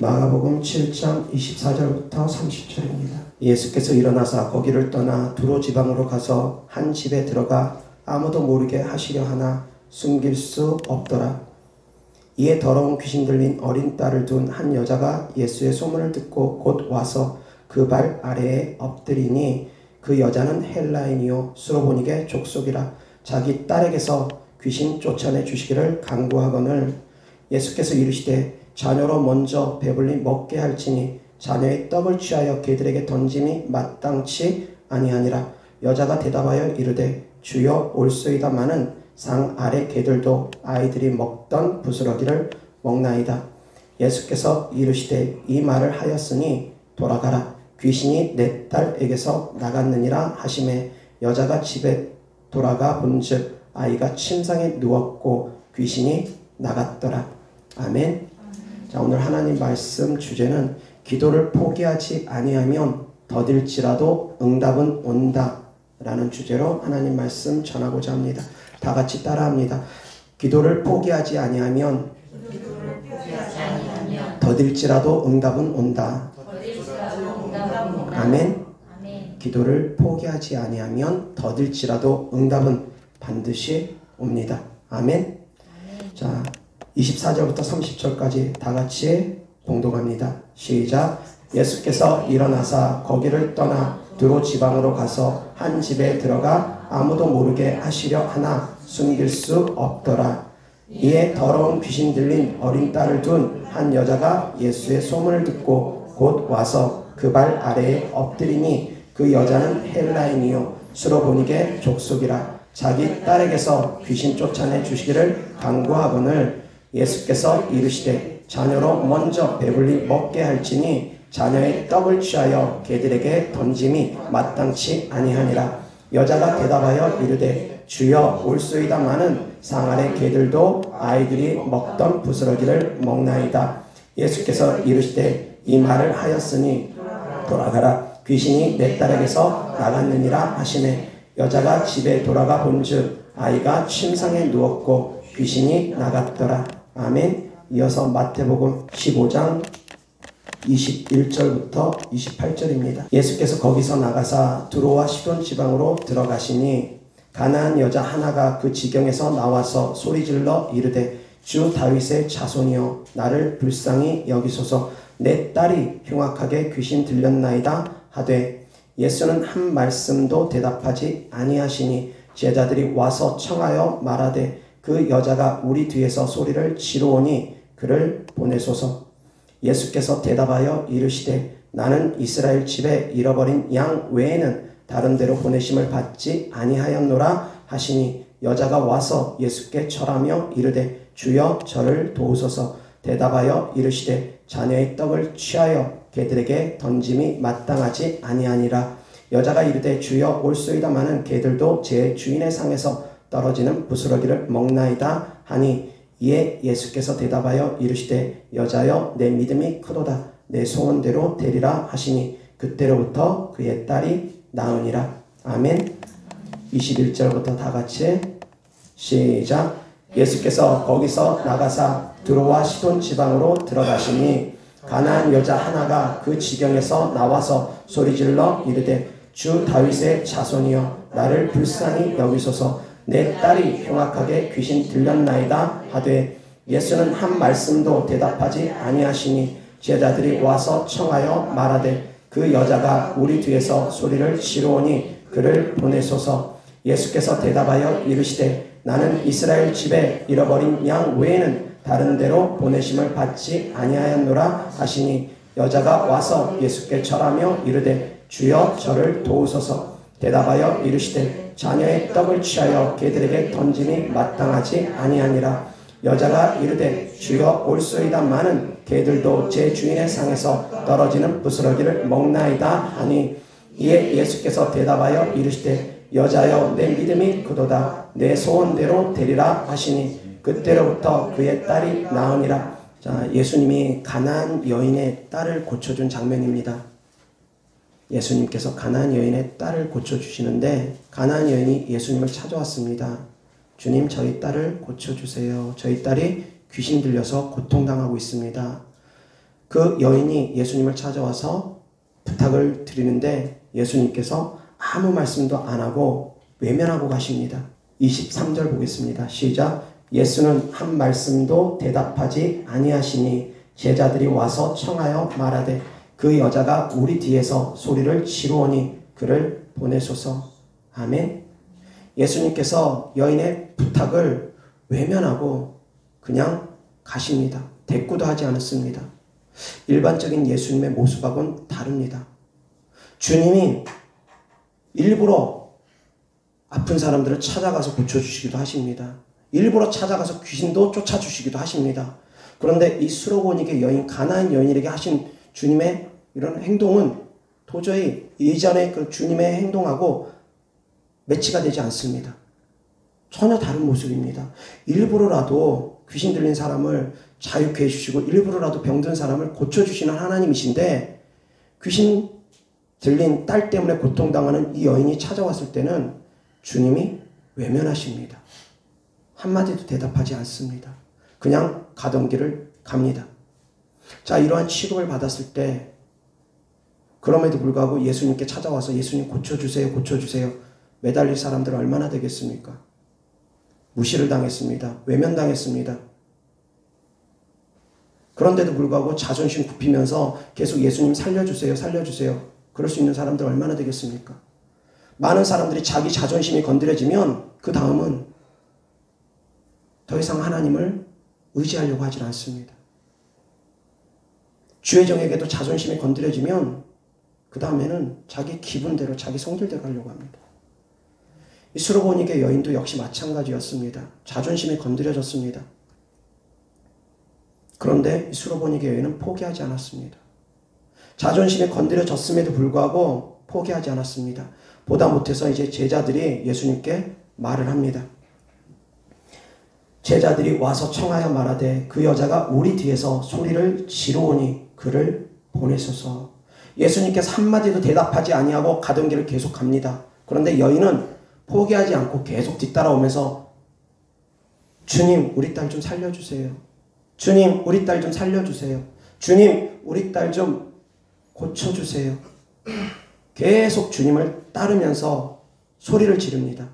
마가복음 7장 24절부터 30절입니다. 예수께서 일어나사 거기를 떠나 두로 지방으로 가서 한 집에 들어가 아무도 모르게 하시려 하나 숨길 수 없더라. 이에 더러운 귀신 들린 어린 딸을 둔 한 여자가 예수의 소문을 듣고 곧 와서 그 발 아래에 엎드리니 그 여자는 헬라인이요 수로보니게 족속이라. 자기 딸에게서 귀신 쫓아내 주시기를 간구하거늘 예수께서 이르시되 자녀로 먼저 배불리 먹게 할지니 자녀의 떡을 취하여 개들에게 던짐이 마땅치 아니하니라. 여자가 대답하여 이르되 주여 올소이다마는 상 아래 개들도 아이들이 먹던 부스러기를 먹나이다. 예수께서 이르시되 이 말을 하였으니 돌아가라. 귀신이 내 딸에게서 나갔느니라 하시매 여자가 집에 돌아가 본즉 아이가 침상에 누웠고 귀신이 나갔더라. 아멘. 자, 오늘 하나님 말씀 주제는 기도를 포기하지 아니하면 더딜지라도 응답은 온다 라는 주제로 하나님 말씀 전하고자 합니다. 다 같이 따라합니다. 기도를 포기하지 아니하면 더딜지라도 응답은 온다. 아멘. 기도를 포기하지 아니하면 더딜지라도 응답은 반드시 옵니다. 아멘. 자, 24절부터 30절까지 다 같이 봉독합니다. 시작. 예수께서 일어나사 거기를 떠나 두로 지방으로 가서 한 집에 들어가 아무도 모르게 하시려 하나 숨길 수 없더라. 이에 더러운 귀신 들린 어린 딸을 둔 한 여자가 예수의 소문을 듣고 곧 와서 그 발 아래에 엎드리니 그 여자는 헬라인이요 수로보니게 족속이라. 자기 딸에게서 귀신 쫓아내 주시기를 간구하거늘 예수께서 이르시되 자녀로 먼저 배불리 먹게 할지니 자녀의 떡을 취하여 개들에게 던짐이 마땅치 아니하니라. 여자가 대답하여 이르되 주여 올소이다마는 상 아래 개들도 아이들이 먹던 부스러기를 먹나이다. 예수께서 이르시되 이 말을 하였으니 돌아가라. 귀신이 내 딸에게서 나갔느니라 하시매 여자가 집에 돌아가 본즉 아이가 침상에 누웠고 귀신이 나갔더라. 아멘. 이어서 마태복음 15장 21절부터 28절입니다. 예수께서 거기서 나가사 두로와 시돈 지방으로 들어가시니 가나안 여자 하나가 그 지경에서 나와서 소리질러 이르되 주 다윗의 자손이여 나를 불쌍히 여기소서. 내 딸이 흉악하게 귀신 들렸나이다 하되 예수는 한 말씀도 대답하지 아니하시니 제자들이 와서 청하여 말하되 그 여자가 우리 뒤에서 소리를 지르오니 그를 보내소서. 예수께서 대답하여 이르시되 나는 이스라엘 집에 잃어버린 양 외에는 다른 데로 보내심을 받지 아니하였노라 하시니 여자가 와서 예수께 절하며 이르되 주여 저를 도우소서. 대답하여 이르시되 자녀의 떡을 취하여 개들에게 던짐이 마땅하지 아니하니라. 여자가 이르되 주여 올소이다마는 개들도 제 주인의 상에서 떨어지는 부스러기를 먹나이다 하니 이에 예수께서 대답하여 이르시되 여자여 내 믿음이 크도다. 내 소원대로 되리라 하시니 그때로부터 그의 딸이 나으니라. 아멘. 21절부터 다 같이 시작. 예수께서 거기서 나가사 두로와 시돈 지방으로 들어가시니 가나안 여자 하나가 그 지경에서 나와서 소리질러 이르되 주 다윗의 자손이여 나를 불쌍히 여기소서. 내 딸이 흉악하게 귀신 들렸나이다 하되 예수는 한 말씀도 대답하지 아니하시니 제자들이 와서 청하여 말하되 그 여자가 우리 뒤에서 소리를 지르오니 그를 보내소서. 예수께서 대답하여 이르시되 나는 이스라엘 집에 잃어버린 양 외에는 다른 데로 보내심을 받지 아니하였노라 하시니 여자가 와서 예수께 절하며 이르되 주여 저를 도우소서. 대답하여 이르시되 자녀의 떡을 취하여 개들에게 던짐이 마땅하지 아니하니라. 여자가 이르되 주여 올소이다마는 개들도 제 주인의 상에서 떨어지는 부스러기를 먹나이다 하니 이에 예수께서 대답하여 이르시되 여자여 내 믿음이 크도다. 내 소원대로 되리라 하시니 그때로부터 그의 딸이 나으니라. 자, 예수님이 가나안 여인의 딸을 고쳐준 장면입니다. 예수님께서 가나안 여인의 딸을 고쳐주시는데 가나안 여인이 예수님을 찾아왔습니다. 주님 저희 딸을 고쳐주세요. 저희 딸이 귀신 들려서 고통당하고 있습니다. 그 여인이 예수님을 찾아와서 부탁을 드리는데 예수님께서 아무 말씀도 안 하고 외면하고 가십니다. 23절 보겠습니다. 시작. 예수는 한 말씀도 대답하지 아니하시니 제자들이 와서 청하여 말하되 그 여자가 우리 뒤에서 소리를 지르오니 그를 보내소서. 아멘. 예수님께서 여인의 부탁을 외면하고 그냥 가십니다. 대꾸도 하지 않았습니다. 일반적인 예수님의 모습하고는 다릅니다. 주님이 일부러 아픈 사람들을 찾아가서 고쳐주시기도 하십니다. 일부러 찾아가서 귀신도 쫓아주시기도 하십니다. 그런데 이 수로보니게 여인, 가나안 여인에게 하신 주님의 이런 행동은 도저히 이전의 그 주님의 행동하고 매치가 되지 않습니다. 전혀 다른 모습입니다. 일부러라도 귀신 들린 사람을 자유케 해주시고 일부러라도 병든 사람을 고쳐주시는 하나님이신데 귀신 들린 딸 때문에 고통당하는 이 여인이 찾아왔을 때는 주님이 외면하십니다. 한마디도 대답하지 않습니다. 그냥 가던 길을 갑니다. 자, 이러한 취급을 받았을 때 그럼에도 불구하고 예수님께 찾아와서 예수님 고쳐주세요, 고쳐주세요. 매달릴 사람들 얼마나 되겠습니까? 무시를 당했습니다. 외면당했습니다. 그런데도 불구하고 자존심 굽히면서 계속 예수님 살려주세요, 살려주세요. 그럴 수 있는 사람들 얼마나 되겠습니까? 많은 사람들이 자기 자존심이 건드려지면 그 다음은 더 이상 하나님을 의지하려고 하질 않습니다. 주의정에게도 자존심이 건드려지면 그 다음에는 자기 기분대로 자기 성질대로 하려고 합니다. 이 수로보니게 여인도 역시 마찬가지였습니다. 자존심이 건드려졌습니다. 그런데 이 수로보니게 여인은 포기하지 않았습니다. 자존심이 건드려졌음에도 불구하고 포기하지 않았습니다. 보다 못해서 이제 제자들이 예수님께 말을 합니다. 제자들이 와서 청하여 말하되 그 여자가 우리 뒤에서 소리를 지르오니 그를 보내소서. 예수님께서 한마디도 대답하지 아니하고 가던 길을 계속 갑니다. 그런데 여인은 포기하지 않고 계속 뒤따라오면서 주님, 우리 딸 좀 살려주세요. 주님, 우리 딸 좀 살려주세요. 주님, 우리 딸 좀 고쳐주세요. 계속 주님을 따르면서 소리를 지릅니다.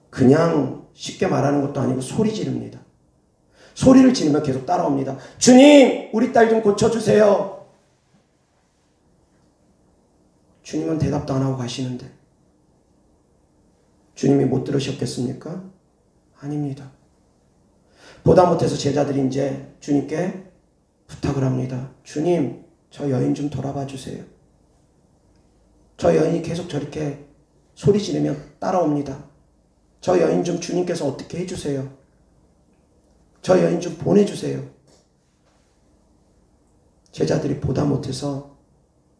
그냥 쉽게 말하는 것도 아니고 소리 지릅니다. 소리를 지르며 계속 따라옵니다. 주님, 우리 딸 좀 고쳐주세요. 주님은 대답도 안 하고 가시는데 주님이 못 들으셨겠습니까? 아닙니다. 보다 못해서 제자들이 이제 주님께 부탁을 합니다. 주님, 저 여인 좀 돌아봐 주세요. 저 여인이 계속 저렇게 소리 지르며 따라옵니다. 저 여인 좀 주님께서 어떻게 해주세요. 저 여인 좀 보내주세요. 제자들이 보다 못해서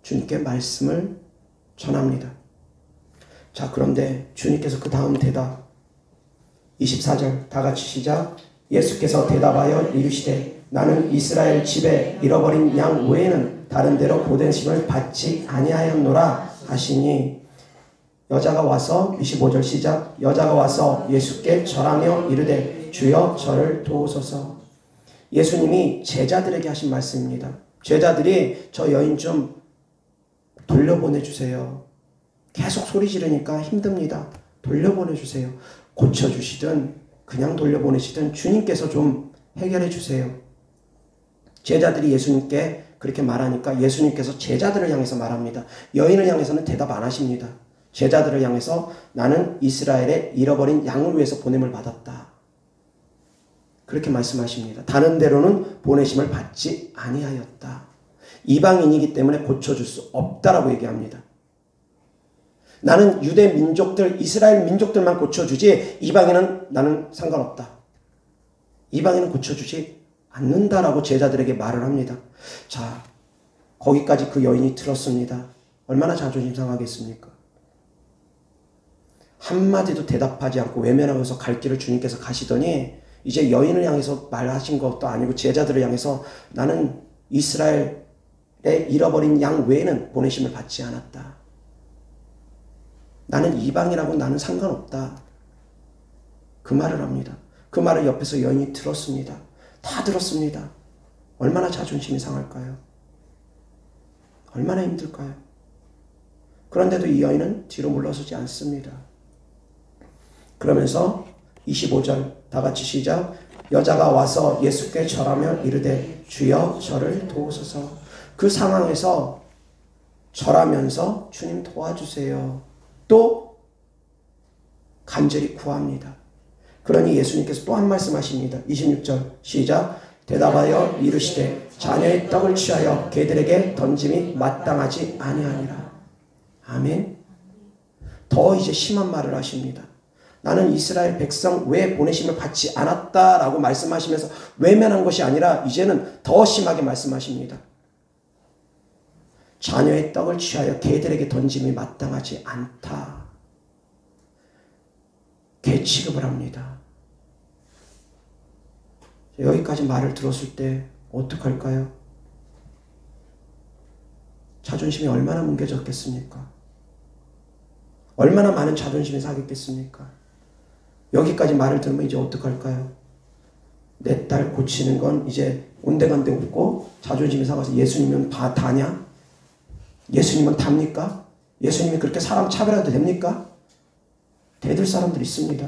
주님께 말씀을 전합니다. 자, 그런데 주님께서 그 다음 대답 24절 다 같이 시작. 예수께서 대답하여 이르시되 나는 이스라엘 집에 잃어버린 양 외에는 다른 데로 보내심을 받지 아니하였노라 하시니 여자가 와서 25절 시작. 여자가 와서 예수께 절하며 이르되 주여 저를 도우소서. 예수님이 제자들에게 하신 말씀입니다. 제자들이 저 여인 좀 돌려보내주세요. 계속 소리 지르니까 힘듭니다. 돌려보내주세요. 고쳐주시든 그냥 돌려보내시든 주님께서 좀 해결해 주세요. 제자들이 예수님께 그렇게 말하니까 예수님께서 제자들을 향해서 말합니다. 여인을 향해서는 대답 안 하십니다. 제자들을 향해서 나는 이스라엘의 잃어버린 양을 위해서 보냄을 받았다. 그렇게 말씀하십니다. 다른 데로는 보내심을 받지 아니하였다. 이방인이기 때문에 고쳐줄 수 없다라고 얘기합니다. 나는 유대 민족들, 이스라엘 민족들만 고쳐주지 이방인은 나는 상관없다. 이방인은 고쳐주지 않는다라고 제자들에게 말을 합니다. 자, 거기까지 그 여인이 들었습니다. 얼마나 자존심 상하겠습니까? 한마디도 대답하지 않고 외면하면서 갈 길을 주님께서 가시더니 이제 여인을 향해서 말하신 것도 아니고 제자들을 향해서 나는 이스라엘의 잃어버린 양 외에는 보내심을 받지 않았다. 나는 이방이라고 나는 상관없다. 그 말을 합니다. 그 말을 옆에서 여인이 들었습니다. 다 들었습니다. 얼마나 자존심이 상할까요? 얼마나 힘들까요? 그런데도 이 여인은 뒤로 물러서지 않습니다. 그러면서 25절 다 같이 시작. 여자가 와서 예수께 절하며 이르되 주여 저를 도우소서. 그 상황에서 절하면서 주님 도와주세요. 또 간절히 구합니다. 그러니 예수님께서 또 한 말씀 하십니다. 26절 시작. 대답하여 이르시되 자녀의 떡을 취하여 개들에게 던짐이 마땅하지 아니하니라. 아멘. 더 이제 심한 말을 하십니다. 나는 이스라엘 백성 외에 보내심을 받지 않았다라고 말씀하시면서 외면한 것이 아니라 이제는 더 심하게 말씀하십니다. 자녀의 떡을 취하여 개들에게 던짐이 마땅하지 않다. 개 취급을 합니다. 여기까지 말을 들었을 때 어떡할까요? 자존심이 얼마나 뭉개졌겠습니까? 얼마나 많은 자존심이 상했겠습니까? 여기까지 말을 들으면 이제 어떡할까요? 내 딸 고치는 건 이제 온데간데 없고 자존심이 상해서 예수님은 다냐? 예수님은 답니까? 예수님이 그렇게 사람 차별해도 됩니까? 대들 사람들 있습니다.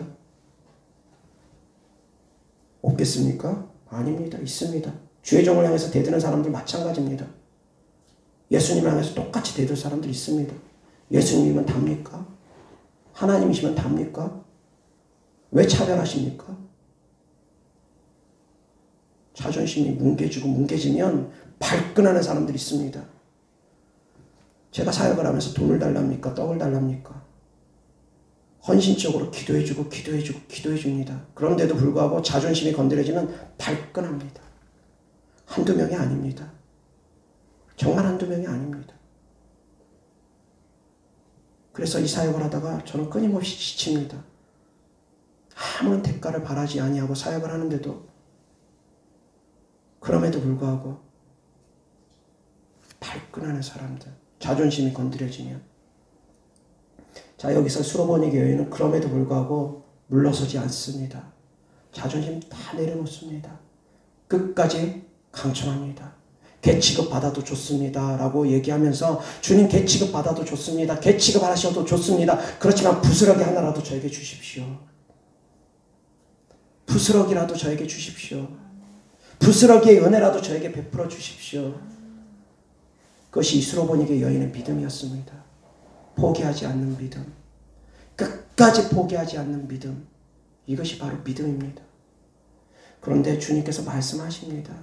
없겠습니까? 아닙니다. 있습니다. 주의 종을 향해서 대드는 사람들 마찬가지입니다. 예수님을 향해서 똑같이 대들 사람들 있습니다. 예수님이면 답니까? 하나님이시면 답니까? 왜 차별하십니까? 자존심이 뭉개지면 발끈하는 사람들이 있습니다. 제가 사역을 하면서 돈을 달랍니까? 떡을 달랍니까? 헌신적으로 기도해줍니다. 그런데도 불구하고 자존심이 건드려지면 발끈합니다. 한두 명이 아닙니다. 정말 한두 명이 아닙니다. 그래서 이 사역을 하다가 저는 끊임없이 지칩니다. 아무런 대가를 바라지 아니하고 사역을 하는데도 그럼에도 불구하고 발끈하는 사람들, 자존심이 건드려지면 자, 여기서 수로보니 여인은 그럼에도 불구하고 물러서지 않습니다. 자존심 다 내려놓습니다. 끝까지 강청합니다. 개 취급 받아도 좋습니다. 라고 얘기하면서 주님 개 취급 받아도 좋습니다. 개 취급 하셔도 좋습니다. 그렇지만 부스러기 하나라도 저에게 주십시오. 부스러기라도 저에게 주십시오. 부스러기의 은혜라도 저에게 베풀어 주십시오. 그것이 이 수로보니 여인의 믿음이었습니다. 포기하지 않는 믿음. 끝까지 포기하지 않는 믿음. 이것이 바로 믿음입니다. 그런데 주님께서 말씀하십니다.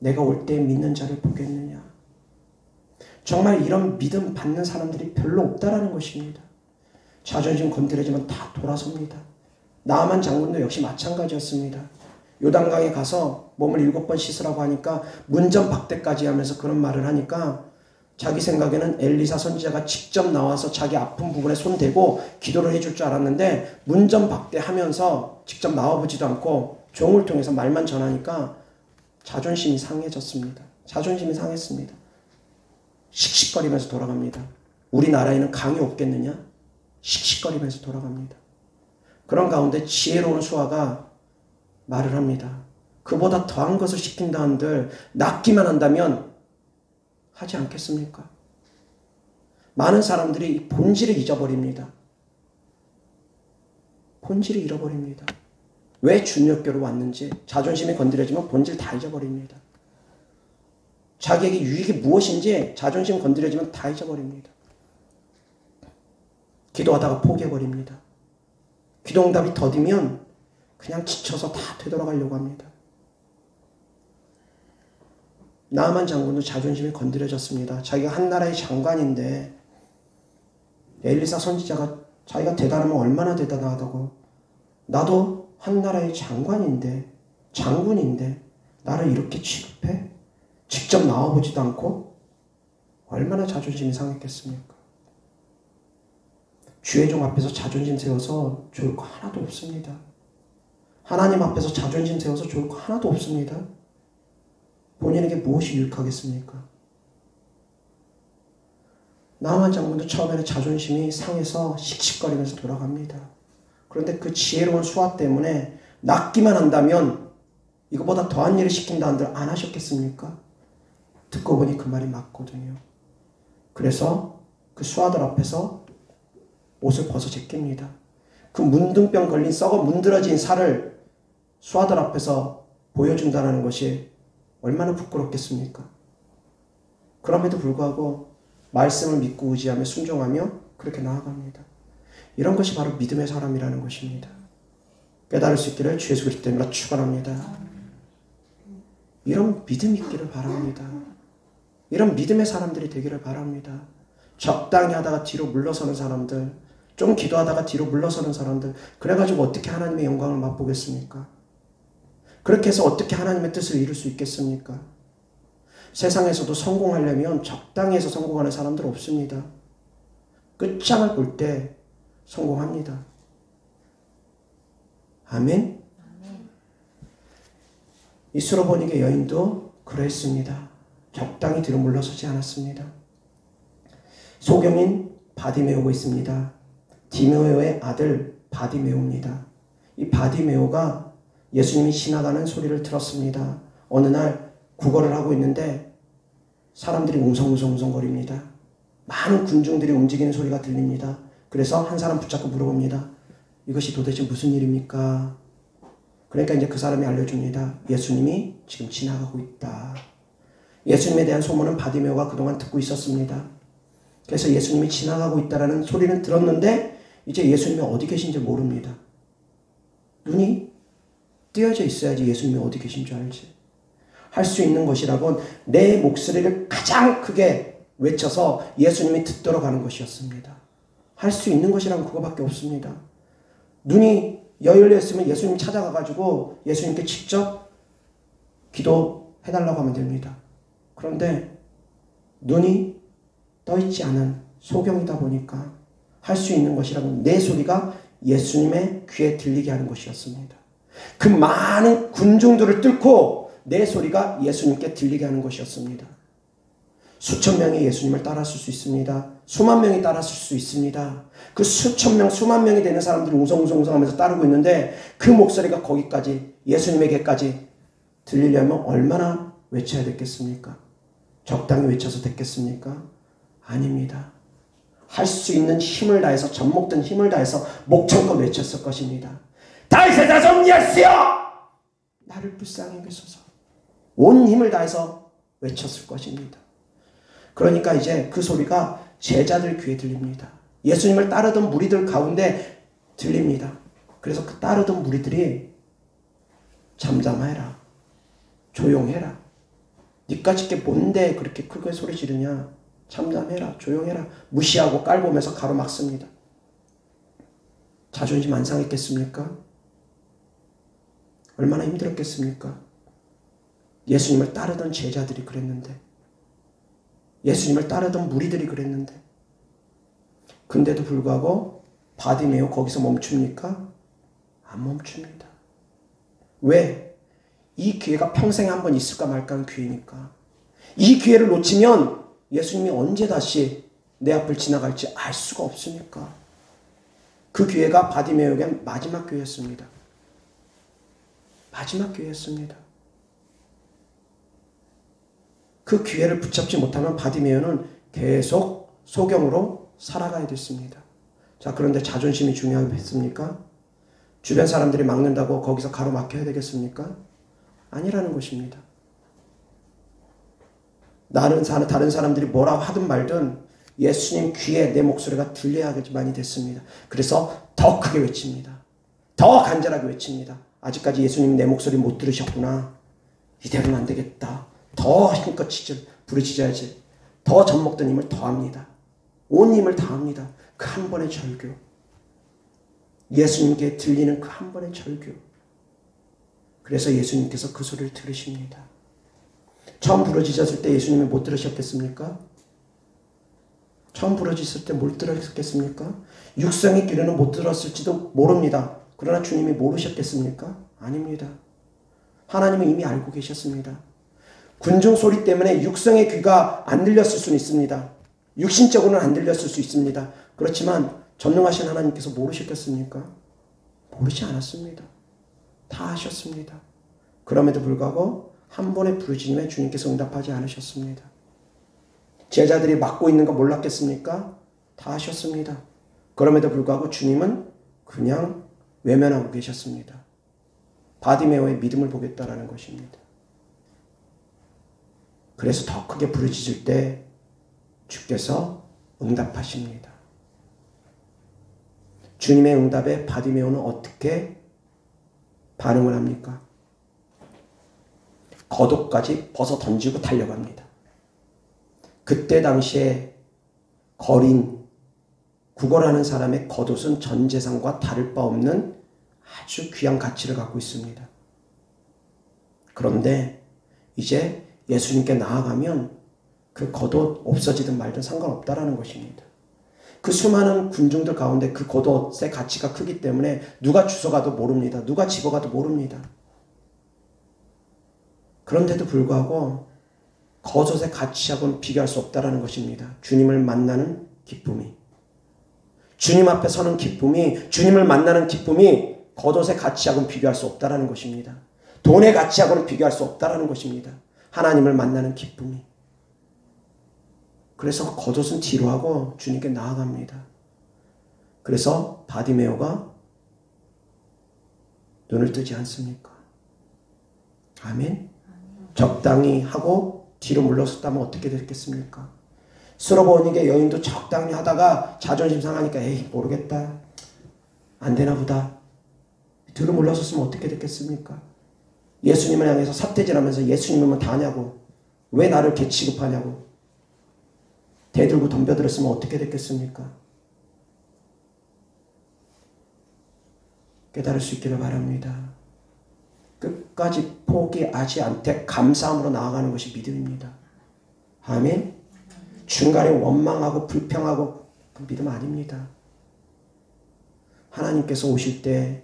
내가 올 때 믿는 자를 보겠느냐. 정말 이런 믿음 받는 사람들이 별로 없다라는 것입니다. 자존심 건드려지면 다 돌아섭니다. 나아만 장군도 역시 마찬가지였습니다. 요단강에 가서 몸을 7번 씻으라고 하니까 문전박대까지 하면서 그런 말을 하니까 자기 생각에는 엘리사 선지자가 직접 나와서 자기 아픈 부분에 손대고 기도를 해줄 줄 알았는데 문전박대하면서 직접 나와보지도 않고 종을 통해서 말만 전하니까 자존심이 상해졌습니다. 자존심이 상했습니다. 씩씩거리면서 돌아갑니다. 우리나라에는 강이 없겠느냐? 씩씩거리면서 돌아갑니다. 그런 가운데 지혜로운 수아가 말을 합니다. 그보다 더한 것을 시킨다 한들 낫기만 한다면 하지 않겠습니까? 많은 사람들이 본질을 잊어버립니다. 본질을 잃어버립니다. 왜 주님께로 왔는지 자존심이 건드려지면 본질 다 잊어버립니다. 자기에게 유익이 무엇인지 자존심 건드려지면 다 잊어버립니다. 기도하다가 포기해버립니다. 기도응답이 더디면 그냥 지쳐서 다 되돌아가려고 합니다. 나아만 장군도 자존심이 건드려졌습니다. 자기가 한 나라의 장관인데 엘리사 선지자가 자기가 대단하면 얼마나 대단하다고 나도 한 나라의 장군인데 나를 이렇게 취급해? 직접 나와보지도 않고 얼마나 자존심이 상했겠습니까? 주의 종 앞에서 자존심 세워서 좋을 거 하나도 없습니다. 하나님 앞에서 자존심 세워서 좋을 거 하나도 없습니다. 본인에게 무엇이 유익하겠습니까? 나아만 장군도 처음에는 자존심이 상해서 씩씩거리면서 돌아갑니다. 그런데 그 지혜로운 수아 때문에 낫기만 한다면 이거보다 더한 일을 시킨다 한들 안 하셨겠습니까? 듣고 보니 그 말이 맞거든요. 그래서 그 수하들 앞에서 옷을 벗어 제낍니다. 그 문둥병 걸린 썩어 문드러진 살을 수하들 앞에서 보여준다는 것이 얼마나 부끄럽겠습니까? 그럼에도 불구하고 말씀을 믿고 의지하며 순종하며 그렇게 나아갑니다. 이런 것이 바로 믿음의 사람이라는 것입니다. 깨달을 수 있기를 주 예수 그리스도 이름으로 축원합니다. 이런 믿음이 있기를 바랍니다. 이런 믿음의 사람들이 되기를 바랍니다. 적당히 하다가 뒤로 물러서는 사람들, 좀 기도하다가 뒤로 물러서는 사람들, 그래가지고 어떻게 하나님의 영광을 맛보겠습니까? 그렇게 해서 어떻게 하나님의 뜻을 이룰 수 있겠습니까? 세상에서도 성공하려면 적당히 해서 성공하는 사람들 없습니다. 끝장을 볼 때 성공합니다. 아멘? 이 수로보니게 여인도 그랬습니다. 적당히 뒤로 물러서지 않았습니다. 소경인 바디메오가 있습니다. 디메오의 아들 바디메오입니다. 이 바디메오가 예수님이 지나가는 소리를 들었습니다. 어느 날 구걸을 하고 있는데 사람들이 웅성웅성거립니다. 많은 군중들이 움직이는 소리가 들립니다. 그래서 한 사람 붙잡고 물어봅니다. 이것이 도대체 무슨 일입니까? 그러니까 이제 그 사람이 알려줍니다. 예수님이 지금 지나가고 있다. 예수님에 대한 소문은 바디메오가 그동안 듣고 있었습니다. 그래서 예수님이 지나가고 있다라는 소리는 들었는데 이제 예수님이 어디 계신지 모릅니다. 눈이 띄어져 있어야지 예수님이 어디 계신 줄 알지. 할 수 있는 것이라곤 내 목소리를 가장 크게 외쳐서 예수님이 듣도록 하는 것이었습니다. 할 수 있는 것이란 그거밖에 없습니다. 눈이 열려 있으면 예수님 찾아가가지고 예수님께 직접 기도해달라고 하면 됩니다. 그런데 눈이 떠있지 않은 소경이다 보니까 할 수 있는 것이라면 내 소리가 예수님의 귀에 들리게 하는 것이었습니다. 그 많은 군중들을 뚫고 내 소리가 예수님께 들리게 하는 것이었습니다. 수천 명이 예수님을 따랐을 수 있습니다. 수만 명이 따랐을 수 있습니다. 그 수천 명, 수만 명이 되는 사람들이 웅성웅성하면서 따르고 있는데 그 목소리가 거기까지 예수님에게까지 들리려면 얼마나 외쳐야 됐겠습니까? 적당히 외쳐서 됐겠습니까? 아닙니다. 할 수 있는 힘을 다해서 젖먹든 힘을 다해서 목청껏 외쳤을 것입니다. 다윗의 자손 예수여 나를 불쌍히 여기소서. 온 힘을 다해서 외쳤을 것입니다. 그러니까 이제 그 소리가 제자들 귀에 들립니다. 예수님을 따르던 무리들 가운데 들립니다. 그래서 그 따르던 무리들이 잠잠해라. 조용해라. 니까짓 게 뭔데 그렇게 크게 소리 지르냐. 잠잠해라. 조용해라. 무시하고 깔보면서 가로막습니다. 자존심 안 상했겠습니까? 얼마나 힘들었겠습니까? 예수님을 따르던 제자들이 그랬는데, 예수님을 따르던 무리들이 그랬는데, 근데도 불구하고 바디메오 거기서 멈춥니까? 안 멈춥니다. 왜? 이 기회가 평생에 한 번 있을까 말까 하는 기회니까. 이 기회를 놓치면 예수님이 언제 다시 내 앞을 지나갈지 알 수가 없으니까. 그 기회가 바디메오에겐 마지막 기회였습니다. 마지막 기회였습니다. 그 기회를 붙잡지 못하면 바디메오는 계속 소경으로 살아가야 됐습니다. 자, 그런데 자존심이 중요하겠습니까? 주변 사람들이 막는다고 거기서 가로막혀야 되겠습니까? 아니라는 것입니다. 다른 사람들이 뭐라고 하든 말든 예수님 귀에 내 목소리가 들려야지만이 됐습니다. 그래서 더 크게 외칩니다. 더 간절하게 외칩니다. 아직까지 예수님 내 목소리 못 들으셨구나. 이대로는 안 되겠다. 더 힘껏 부르짖어야지. 더 젖먹던 힘을 더합니다. 온 힘을 다합니다. 그 한 번의 절규. 예수님께 들리는 그 한 번의 절규. 그래서 예수님께서 그 소리를 들으십니다. 처음 부르짖었을 때 예수님이 못 들으셨겠습니까? 처음 부르짖었을 때 못 들으셨겠습니까? 육성의 귀로는 못 들었을지도 모릅니다. 그러나 주님이 모르셨겠습니까? 아닙니다. 하나님은 이미 알고 계셨습니다. 군중 소리 때문에 육성의 귀가 안 들렸을 수는 있습니다. 육신적으로는 안 들렸을 수 있습니다. 그렇지만 전능하신 하나님께서 모르셨겠습니까? 모르지 않았습니다. 다 아셨습니다. 그럼에도 불구하고 한 번의 부르짖음에 주님께서 응답하지 않으셨습니다. 제자들이 막고 있는 거 몰랐겠습니까? 다 하셨습니다. 그럼에도 불구하고 주님은 그냥 외면하고 계셨습니다. 바디메오의 믿음을 보겠다라는 것입니다. 그래서 더 크게 부르짖을 때 주께서 응답하십니다. 주님의 응답에 바디메오는 어떻게 반응을 합니까? 겉옷까지 벗어 던지고 달려갑니다. 그때 당시에 거린 구걸하는 사람의 겉옷은 전 재산과 다를 바 없는 아주 귀한 가치를 갖고 있습니다. 그런데 이제 예수님께 나아가면 그 겉옷 없어지든 말든 상관없다라는 것입니다. 그 수많은 군중들 가운데 그 겉옷의 가치가 크기 때문에 누가 주워가도 모릅니다. 누가 집어가도 모릅니다. 그런데도 불구하고 겉옷의 가치하고는 비교할 수 없다라는 것입니다. 주님을 만나는 기쁨이. 주님 앞에 서는 기쁨이, 주님을 만나는 기쁨이 겉옷의 가치하고는 비교할 수 없다라는 것입니다. 돈의 가치하고는 비교할 수 없다라는 것입니다. 하나님을 만나는 기쁨이. 그래서 겉옷은 뒤로 하고 주님께 나아갑니다. 그래서 바디메오가 눈을 뜨지 않습니까? 아멘. 적당히 하고 뒤로 물러섰다면 어떻게 됐겠습니까? 수로보니게 여인도 적당히 하다가 자존심 상하니까 에이 모르겠다. 안 되나 보다. 뒤로 물러섰으면 어떻게 됐겠습니까? 예수님을 향해서 삿대질하면서 예수님이면 다냐고. 왜 나를 이렇게 취급하냐고. 대들고 덤벼들었으면 어떻게 됐겠습니까? 깨달을 수 있기를 바랍니다. 끝까지 포기하지 않되 감사함으로 나아가는 것이 믿음입니다. 아멘. 중간에 원망하고 불평하고 그 믿음 아닙니다. 하나님께서 오실 때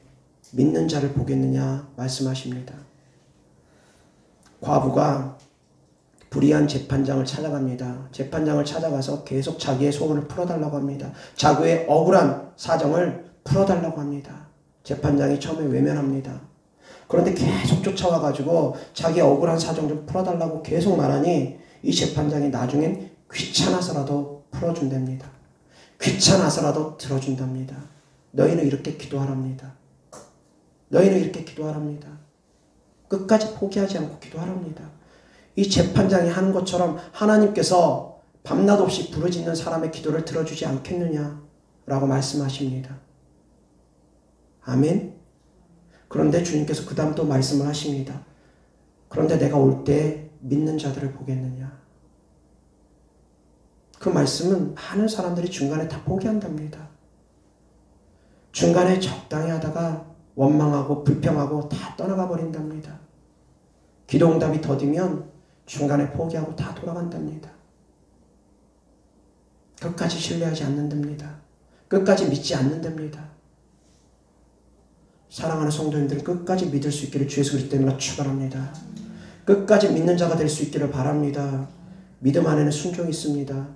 믿는 자를 보겠느냐 말씀하십니다. 과부가 불의한 재판장을 찾아갑니다. 재판장을 찾아가서 계속 자기의 소원을 풀어달라고 합니다. 자기의 억울한 사정을 풀어달라고 합니다. 재판장이 처음에 외면합니다. 그런데 계속 쫓아와가지고 자기 억울한 사정 좀 풀어달라고 계속 말하니 이 재판장이 나중엔 귀찮아서라도 풀어준답니다. 귀찮아서라도 들어준답니다. 너희는 이렇게 기도하랍니다. 너희는 이렇게 기도하랍니다. 끝까지 포기하지 않고 기도하랍니다. 이 재판장이 하는 것처럼 하나님께서 밤낮 없이 부르짖는 사람의 기도를 들어주지 않겠느냐라고 말씀하십니다. 아멘. 그런데 주님께서 그 다음 또 말씀을 하십니다. 그런데 내가 올 때 믿는 자들을 보겠느냐. 그 말씀은 많은 사람들이 중간에 다 포기한답니다. 중간에 적당히 하다가 원망하고 불평하고 다 떠나가 버린답니다. 기도 응답이 더디면 중간에 포기하고 다 돌아간답니다. 끝까지 신뢰하지 않는답니다. 끝까지 믿지 않는답니다. 사랑하는 성도님들은 끝까지 믿을 수 있기를 주 예수 그리스도 이름으로 축원합니다. 끝까지 믿는 자가 될 수 있기를 바랍니다. 믿음 안에는 순종이 있습니다.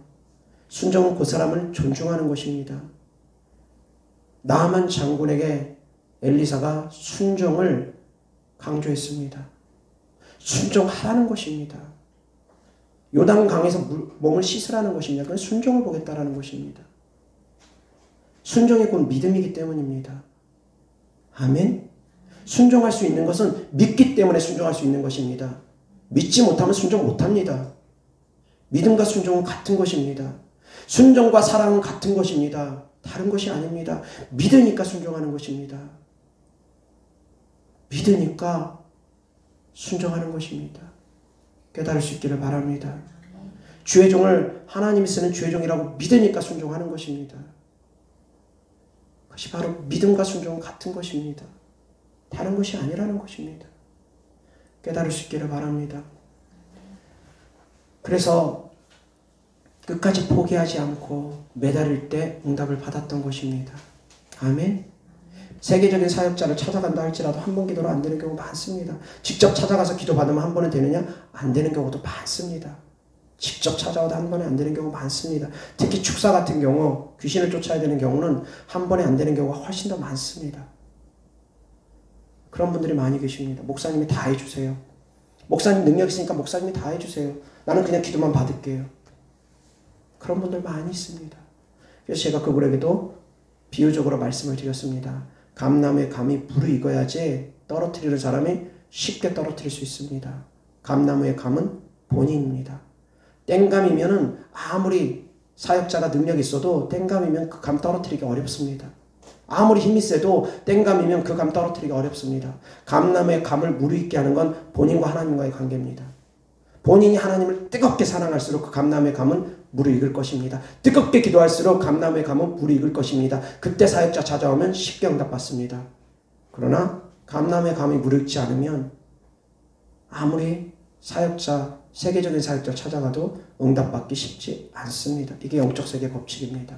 순종은 그 사람을 존중하는 것입니다. 나아만 장군에게 엘리사가 순종을 강조했습니다. 순종하라는 것입니다. 요단강에서 몸을 씻으라는 것입니다. 그건 순종을 보겠다라는 것입니다. 순종이 곧 믿음이기 때문입니다. 아멘. 순종할 수 있는 것은 믿기 때문에 순종할 수 있는 것입니다. 믿지 못하면 순종 못합니다. 믿음과 순종은 같은 것입니다. 순종과 사랑은 같은 것입니다. 다른 것이 아닙니다. 믿으니까 순종하는 것입니다. 믿으니까 순종하는 것입니다. 깨달을 수 있기를 바랍니다. 주의 종을 하나님이 쓰는 주의 종이라고 믿으니까 순종하는 것입니다. 그것이 바로 믿음과 순종은 같은 것입니다. 다른 것이 아니라는 것입니다. 깨달을 수 있기를 바랍니다. 그래서 끝까지 포기하지 않고 매달릴 때 응답을 받았던 것입니다. 아멘. 세계적인 사역자를 찾아간다 할지라도 한 번 기도로 안 되는 경우 많습니다. 직접 찾아가서 기도 받으면 한 번은 되느냐? 안 되는 경우도 많습니다. 직접 찾아와도 한 번에 안 되는 경우 많습니다. 특히 축사 같은 경우 귀신을 쫓아야 되는 경우는 한 번에 안 되는 경우가 훨씬 더 많습니다. 그런 분들이 많이 계십니다. 목사님이 다 해주세요. 목사님 능력 있으니까 목사님이 다 해주세요. 나는 그냥 기도만 받을게요. 그런 분들 많이 있습니다. 그래서 제가 그분에게도 비유적으로 말씀을 드렸습니다. 감나무에 감이 무르익어야지 떨어뜨리는 사람이 쉽게 떨어뜨릴 수 있습니다. 감나무의 감은 본인입니다. 땡감이면은 아무리 사역자가 능력이 있어도 땡감이면 그 감 떨어뜨리기 어렵습니다. 아무리 힘이 세도 땡감이면 그 감 떨어뜨리기 어렵습니다. 감나무의 감을 무르익게 하는 건 본인과 하나님과의 관계입니다. 본인이 하나님을 뜨겁게 사랑할수록 그 감나무의 감은 무르익을 것입니다. 뜨겁게 기도할수록 감나무의 감은 무르익을 것입니다. 그때 사역자 찾아오면 쉽게 응답받습니다. 그러나 감나무의 감이 무르익지 않으면 아무리 사역자, 세계적인 사역자 찾아가도 응답받기 쉽지 않습니다. 이게 영적 세계 법칙입니다.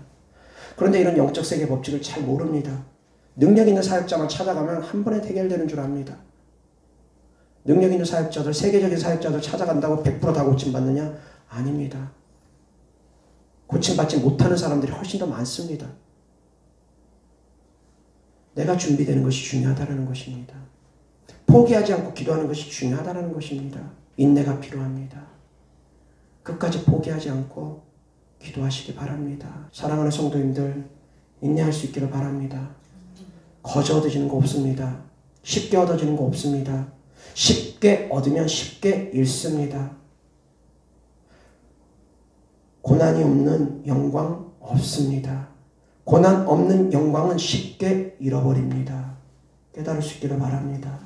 그런데 이런 영적 세계 법칙을 잘 모릅니다. 능력 있는 사역자만 찾아가면 한 번에 해결되는 줄 압니다. 능력 있는 사역자들, 세계적인 사역자들 찾아간다고 100% 다 고침받느냐? 아닙니다. 고침받지 못하는 사람들이 훨씬 더 많습니다. 내가 준비되는 것이 중요하다는 것입니다. 포기하지 않고 기도하는 것이 중요하다는 것입니다. 인내가 필요합니다. 끝까지 포기하지 않고 기도하시기 바랍니다. 사랑하는 성도님들, 인내할 수 있기를 바랍니다. 거저 얻어지는 거 없습니다. 쉽게 얻어지는 거 없습니다. 쉽게 얻으면 쉽게 잃습니다. 고난이 없는 영광 없습니다. 고난 없는 영광은 쉽게 잃어버립니다. 깨달을 수 있기를 바랍니다.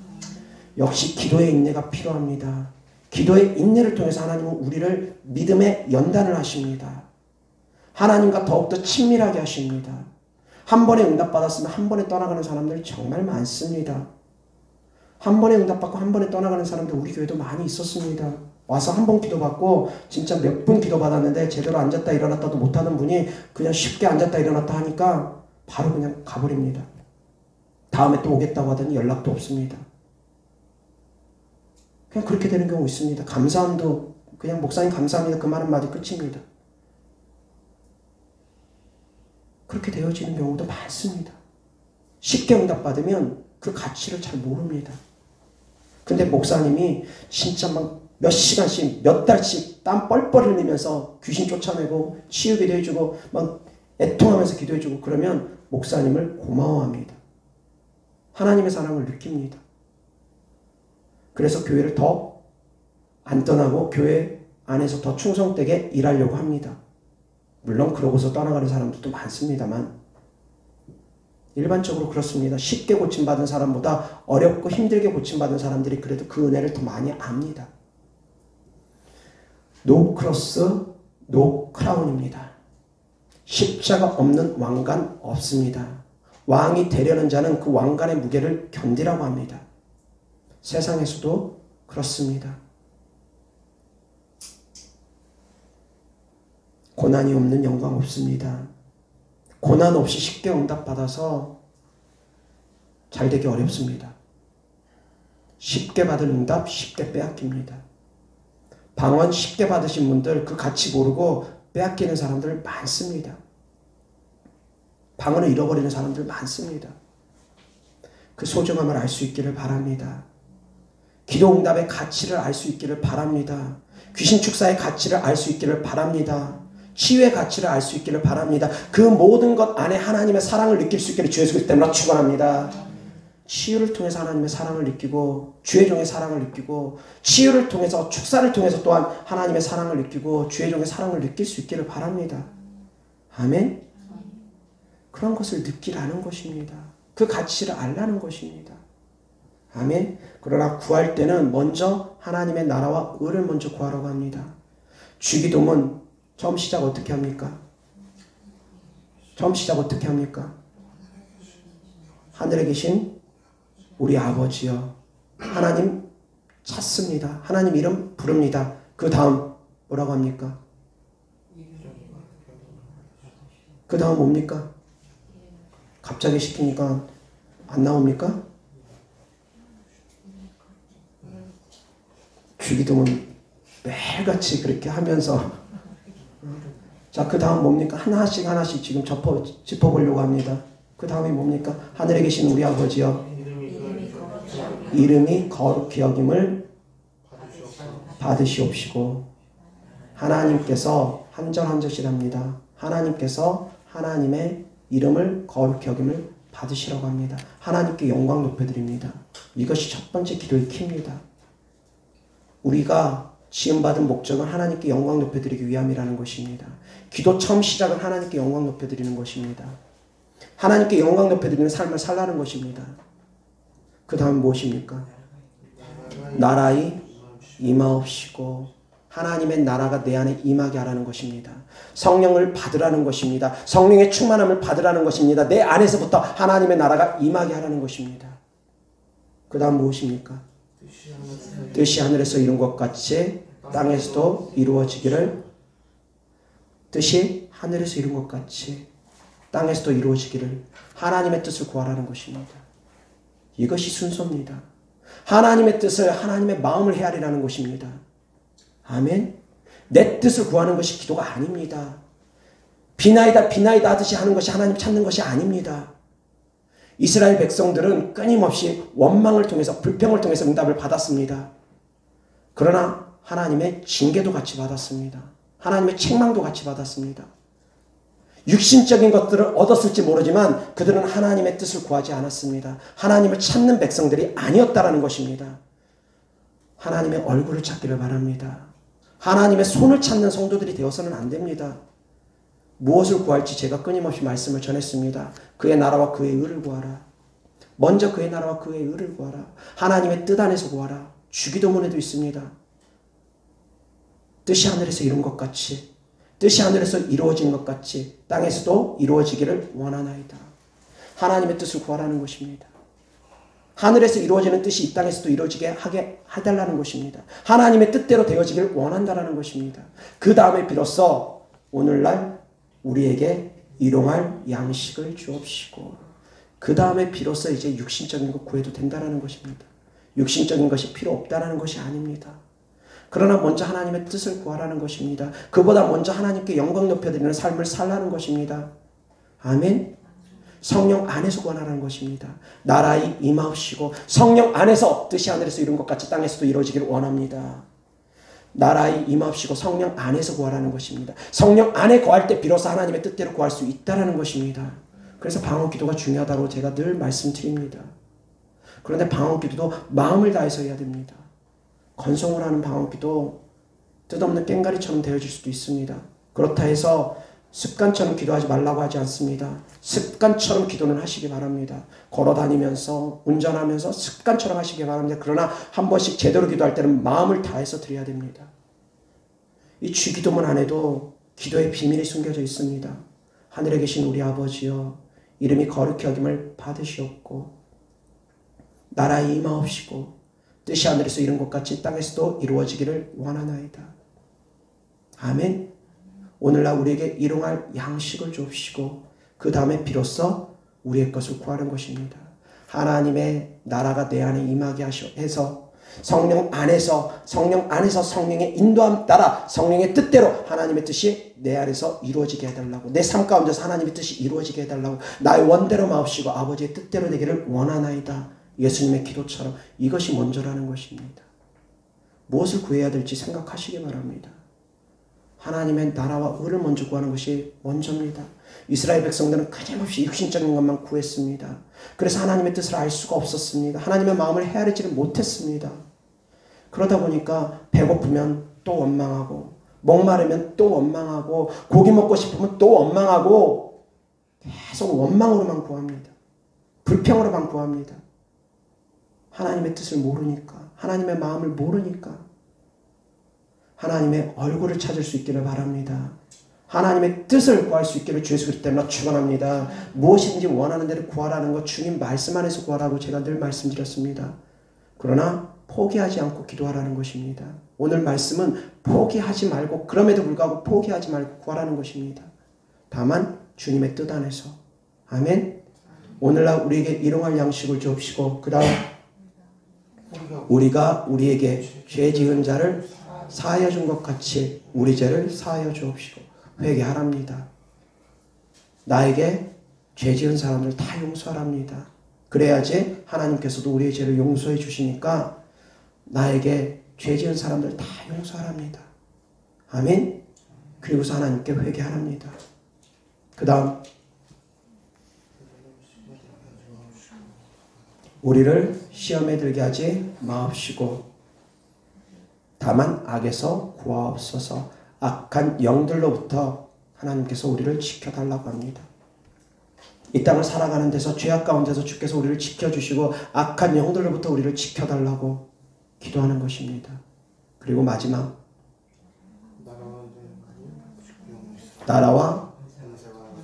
역시 기도의 인내가 필요합니다. 기도의 인내를 통해서 하나님은 우리를 믿음의 연단을 하십니다. 하나님과 더욱더 친밀하게 하십니다. 한 번에 응답받았으면 한 번에 떠나가는 사람들 정말 많습니다. 한 번에 응답받고 한 번에 떠나가는 사람들 우리 교회도 많이 있었습니다. 와서 한 번 기도받고 진짜 몇 분 기도받았는데 제대로 앉았다 일어났다도 못하는 분이 그냥 쉽게 앉았다 일어났다 하니까 바로 그냥 가버립니다. 다음에 또 오겠다고 하더니 연락도 없습니다. 그냥 그렇게 되는 경우 있습니다. 감사함도 그냥 목사님 감사합니다. 그 말 한마디 끝입니다. 그렇게 되어지는 경우도 많습니다. 쉽게 응답받으면 그 가치를 잘 모릅니다. 근데 목사님이 진짜 막 몇 시간씩 몇 달씩 땀 뻘뻘 흘리면서 귀신 쫓아내고 치유기도 해주고 막 애통하면서 기도해주고 그러면 목사님을 고마워합니다. 하나님의 사랑을 느낍니다. 그래서 교회를 더 안 떠나고 교회 안에서 더 충성되게 일하려고 합니다. 물론 그러고서 떠나가는 사람들도 많습니다만 일반적으로 그렇습니다. 쉽게 고침받은 사람보다 어렵고 힘들게 고침받은 사람들이 그래도 그 은혜를 더 많이 압니다. 노 크로스, 노 크라운입니다. 십자가 없는 왕관 없습니다. 왕이 되려는 자는 그 왕관의 무게를 견디라고 합니다. 세상에서도 그렇습니다. 고난이 없는 영광 없습니다. 고난 없이 쉽게 응답받아서 잘 되기 어렵습니다. 쉽게 받은 응답 쉽게 빼앗깁니다. 방언 쉽게 받으신 분들 그 가치 모르고 빼앗기는 사람들 많습니다. 방언을 잃어버리는 사람들 많습니다. 그 소중함을 알 수 있기를 바랍니다. 기도 응답의 가치를 알 수 있기를 바랍니다. 귀신 축사의 가치를 알 수 있기를 바랍니다. 치유의 가치를 알 수 있기를 바랍니다. 그 모든 것 안에 하나님의 사랑을 느낄 수 있기를 주 예수 그리스도 때문에 축원합니다. 치유를 통해서 하나님의 사랑을 느끼고 주의 종의 사랑을 느끼고 치유를 통해서 축사를 통해서 또한 하나님의 사랑을 느끼고 주의 종의 사랑을 느낄 수 있기를 바랍니다. 아멘? 그런 것을 느끼라는 것입니다. 그 가치를 알라는 것입니다. 아멘? 그러나 구할 때는 먼저 하나님의 나라와 의를 먼저 구하라고 합니다. 주기도문 처음 시작 어떻게 합니까? 처음 시작 어떻게 합니까? 하늘에 계신 우리 아버지여 하나님 찾습니다. 하나님 이름 부릅니다. 그 다음 뭐라고 합니까? 그 다음 뭡니까? 갑자기 시키니까 안 나옵니까? 주기도문 매일같이 그렇게 하면서 자, 그 다음 뭡니까? 하나씩 지금 짚어보려고 합니다. 그 다음이 뭡니까? 하늘에 계신 우리 아버지여 이름이 거룩히 여김을 받으시옵시고. 하나님께서 한 절 한 절씩합니다. 하나님께서 하나님의 이름을 거룩히 여김을 받으시라고 합니다. 하나님께 영광 높여드립니다. 이것이 첫 번째 기도의 키입니다. 우리가 지음받은 목적은 하나님께 영광 높여드리기 위함이라는 것입니다. 기도 처음 시작은 하나님께 영광 높여드리는 것입니다. 하나님께 영광 높여드리는 삶을 살라는 것입니다. 그 다음 무엇입니까? 나라의 임하옵시고. 하나님의 나라가 내 안에 임하게 하라는 것입니다. 성령을 받으라는 것입니다. 성령의 충만함을 받으라는 것입니다. 내 안에서부터 하나님의 나라가 임하게 하라는 것입니다. 그 다음 무엇입니까? 뜻이 하늘에서 이룬 것 같이 땅에서도 이루어지기를. 뜻이 하늘에서 이룬 것 같이 땅에서도 이루어지기를. 하나님의 뜻을 구하라는 것입니다. 이것이 순서입니다. 하나님의 뜻을, 하나님의 마음을 헤아리라는 것입니다. 아멘. 내 뜻을 구하는 것이 기도가 아닙니다. 비나이다 비나이다 하듯이 하는 것이 하나님 찾는 것이 아닙니다. 이스라엘 백성들은 끊임없이 원망을 통해서, 불평을 통해서 응답을 받았습니다. 그러나 하나님의 징계도 같이 받았습니다. 하나님의 책망도 같이 받았습니다. 육신적인 것들을 얻었을지 모르지만 그들은 하나님의 뜻을 구하지 않았습니다. 하나님을 찾는 백성들이 아니었다라는 것입니다. 하나님의 얼굴을 찾기를 바랍니다. 하나님의 손을 찾는 성도들이 되어서는 안 됩니다. 무엇을 구할지 제가 끊임없이 말씀을 전했습니다. 그의 나라와 그의 의를 구하라. 먼저 그의 나라와 그의 의를 구하라. 하나님의 뜻 안에서 구하라. 주기도문에도 있습니다. 뜻이 하늘에서 이룬 것 같이, 뜻이 하늘에서 이루어진 것 같이 땅에서도 이루어지기를 원하나이다. 하나님의 뜻을 구하라는 것입니다. 하늘에서 이루어지는 뜻이 이 땅에서도 이루어지게 하게 해달라는 것입니다. 하나님의 뜻대로 되어지기를 원한다라는 것입니다. 그 다음에 비로소 오늘날 우리에게 일용할 양식을 주옵시고, 그 다음에 비로소 이제 육신적인 것 구해도 된다라는 것입니다. 육신적인 것이 필요 없다라는 것이 아닙니다. 그러나 먼저 하나님의 뜻을 구하라는 것입니다. 그보다 먼저 하나님께 영광 높여드리는 삶을 살라는 것입니다. 아멘. 성령 안에서 구하라는 것입니다. 나라의 임하옵시고. 성령 안에서 뜻이 하늘에서 이룬 것 같이 땅에서도 이루어지기를 원합니다. 나라의 임하옵시고. 성령 안에서 구하라는 것입니다. 성령 안에 구할 때 비로소 하나님의 뜻대로 구할 수 있다는 것입니다. 그래서 방언 기도가 중요하다고 제가 늘 말씀드립니다. 그런데 방언 기도도 마음을 다해서 해야 됩니다. 건성으로 하는 방언 기도 뜻없는 꽹가리처럼 되어질 수도 있습니다. 그렇다 해서 습관처럼 기도하지 말라고 하지 않습니다. 습관처럼 기도는 하시기 바랍니다. 걸어다니면서, 운전하면서 습관처럼 하시기 바랍니다. 그러나 한 번씩 제대로 기도할 때는 마음을 다해서 드려야 됩니다. 이 주기도문 안에도 기도의 비밀이 숨겨져 있습니다. 하늘에 계신 우리 아버지여, 이름이 거룩히 여김을 받으시옵고, 나라의 임하옵시고, 뜻이 하늘에서 이룬 것 같이 땅에서도 이루어지기를 원하나이다. 아멘. 오늘날 우리에게 일용할 양식을 주옵시고, 그 다음에 비로소 우리의 것을 구하는 것입니다. 하나님의 나라가 내 안에 임하게 해서 성령 안에서 성령의 인도함 따라 성령의 뜻대로 하나님의 뜻이 내 안에서 이루어지게 해달라고, 내 삶 가운데서 하나님의 뜻이 이루어지게 해달라고, 나의 원대로 마옵시고 아버지의 뜻대로 되기를 원하나이다. 예수님의 기도처럼. 이것이 먼저라는 것입니다. 무엇을 구해야 될지 생각하시기 바랍니다. 하나님의 나라와 의를 먼저 구하는 것이 먼저입니다. 이스라엘 백성들은 끊임없이 육신적인 것만 구했습니다. 그래서 하나님의 뜻을 알 수가 없었습니다. 하나님의 마음을 헤아리지를 못했습니다. 그러다 보니까 배고프면 또 원망하고, 목마르면 또 원망하고, 고기 먹고 싶으면 또 원망하고, 계속 원망으로만 구합니다. 불평으로만 구합니다. 하나님의 뜻을 모르니까, 하나님의 마음을 모르니까. 하나님의 얼굴을 찾을 수 있기를 바랍니다. 하나님의 뜻을 구할 수 있기를 주 예수 그리스도 때문에 축원합니다. 무엇인지 원하는 대로 구하라는 것, 주님 말씀 안에서 구하라고 제가 늘 말씀드렸습니다. 그러나 포기하지 않고 기도하라는 것입니다. 오늘 말씀은 포기하지 말고, 그럼에도 불구하고 포기하지 말고 구하라는 것입니다. 다만 주님의 뜻 안에서. 아멘. 오늘날 우리에게 일용할 양식을 주옵시고, 그 다음 우리가 우리에게 죄 지은 자를 사하여 준 것 같이 우리 죄를 사하여 주옵시고. 회개하랍니다. 나에게 죄 지은 사람들 다 용서하랍니다. 그래야지 하나님께서도 우리의 죄를 용서해 주시니까 나에게 죄 지은 사람들 다 용서하랍니다. 아멘. 그리고서 하나님께 회개하랍니다. 그 다음 우리를 시험에 들게 하지 마옵시고 다만 악에서 구하옵소서. 악한 영들로부터 하나님께서 우리를 지켜달라고 합니다. 이 땅을 살아가는 데서 죄악 가운데서 주께서 우리를 지켜주시고 악한 영들로부터 우리를 지켜달라고 기도하는 것입니다. 그리고 마지막 나라와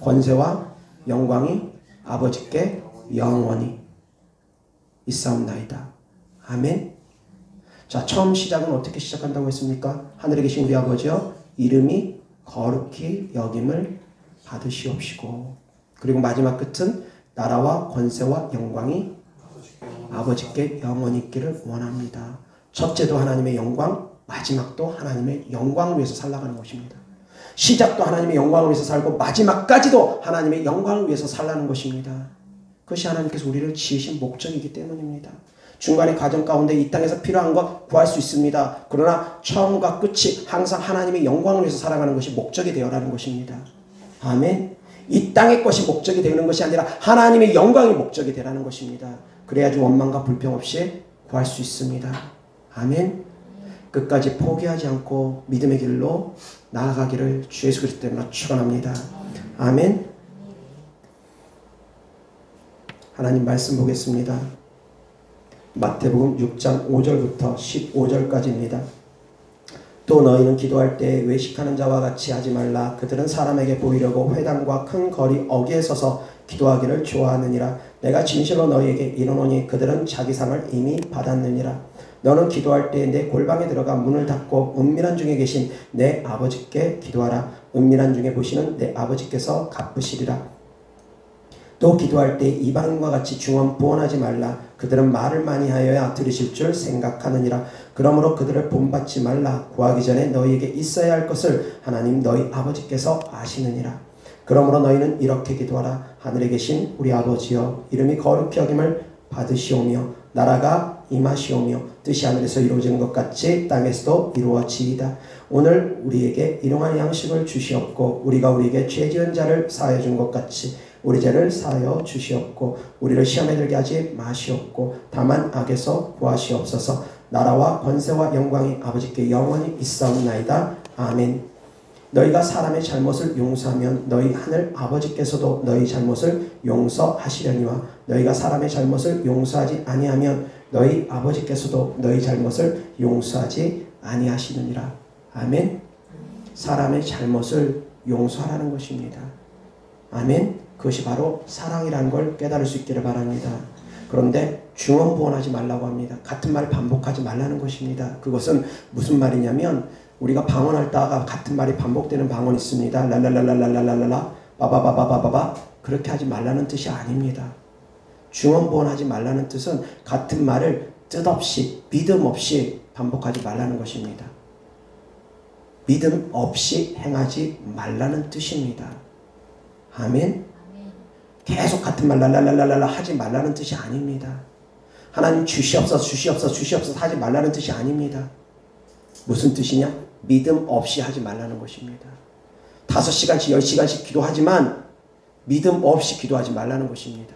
권세와 영광이 아버지께 영원히 있사옵나이다. 아멘. 자, 처음 시작은 어떻게 시작한다고 했습니까? 하늘에 계신 우리 아버지여 이름이 거룩히 여김을 받으시옵시고, 그리고 마지막 끝은 나라와 권세와 영광이 아버지께 영원히 있기를 원합니다. 첫째도 하나님의 영광, 마지막도 하나님의 영광을 위해서 살아가는 것입니다. 시작도 하나님의 영광을 위해서 살고 마지막까지도 하나님의 영광을 위해서 살라는 것입니다. 그것이 하나님께서 우리를 지으신 목적이기 때문입니다. 중간의 과정 가운데 이 땅에서 필요한 것 구할 수 있습니다. 그러나 처음과 끝이 항상 하나님의 영광을 위해서 살아가는 것이 목적이 되어라는 것입니다. 아멘. 이 땅의 것이 목적이 되는 것이 아니라 하나님의 영광이 목적이 되라는 것입니다. 그래야지 원망과 불평 없이 구할 수 있습니다. 아멘. 끝까지 포기하지 않고 믿음의 길로 나아가기를 주 예수 그리스도 이름으로 축원합니다. 아멘. 하나님 말씀 보겠습니다. 마태복음 6장 5절부터 15절까지입니다. 또 너희는 기도할 때 외식하는 자와 같이 하지 말라. 그들은 사람에게 보이려고 회당과 큰 거리 어귀에 서서 기도하기를 좋아하느니라. 내가 진실로 너희에게 이르노니 그들은 자기 상을 이미 받았느니라. 너는 기도할 때 내 골방에 들어가 문을 닫고 은밀한 중에 계신 내 아버지께 기도하라. 은밀한 중에 보시는 내 아버지께서 갚으시리라. 또 기도할 때 이방인과 같이 중언부언하지 말라. 그들은 말을 많이 하여야 들으실 줄 생각하느니라. 그러므로 그들을 본받지 말라. 구하기 전에 너희에게 있어야 할 것을 하나님 너희 아버지께서 아시느니라. 그러므로 너희는 이렇게 기도하라. 하늘에 계신 우리 아버지여, 이름이 거룩히 여김을 받으시오며 나라가 임하시오며 뜻이 하늘에서 이루어지는 것 같이 땅에서도 이루어지이다. 오늘 우리에게 일용할 양식을 주시옵고 우리가 우리에게 죄 지은 자를 사하여 준 것 같이 우리 죄를 사하여 주시옵고 우리를 시험에 들게 하지 마시옵고 다만 악에서 구하시옵소서. 나라와 권세와 영광이 아버지께 영원히 있사옵나이다. 아멘. 너희가 사람의 잘못을 용서하면 너희 하늘 아버지께서도 너희 잘못을 용서하시려니와 너희가 사람의 잘못을 용서하지 아니하면 너희 아버지께서도 너희 잘못을 용서하지 아니하시느니라. 아멘. 사람의 잘못을 용서하라는 것입니다. 아멘. 그것이 바로 사랑이라는 걸 깨달을 수 있기를 바랍니다. 그런데 중언부언하지 말라고 합니다. 같은 말을 반복하지 말라는 것입니다. 그것은 무슨 말이냐면 우리가 방언할 때가 같은 말이 반복되는 방언이 있습니다. 랄랄랄랄랄랄랄라 바바바바바바바 그렇게 하지 말라는 뜻이 아닙니다. 중언부언하지 말라는 뜻은 같은 말을 뜻없이 믿음 없이 반복하지 말라는 것입니다. 믿음 없이 행하지 말라는 뜻입니다. 아멘. 계속 같은 말 랄랄랄랄라 하지 말라는 뜻이 아닙니다. 하나님 주시옵소서 주시옵소서 주시옵소서 하지 말라는 뜻이 아닙니다. 무슨 뜻이냐? 믿음 없이 하지 말라는 것입니다. 5시간씩 10시간씩 기도하지만 믿음 없이 기도하지 말라는 것입니다.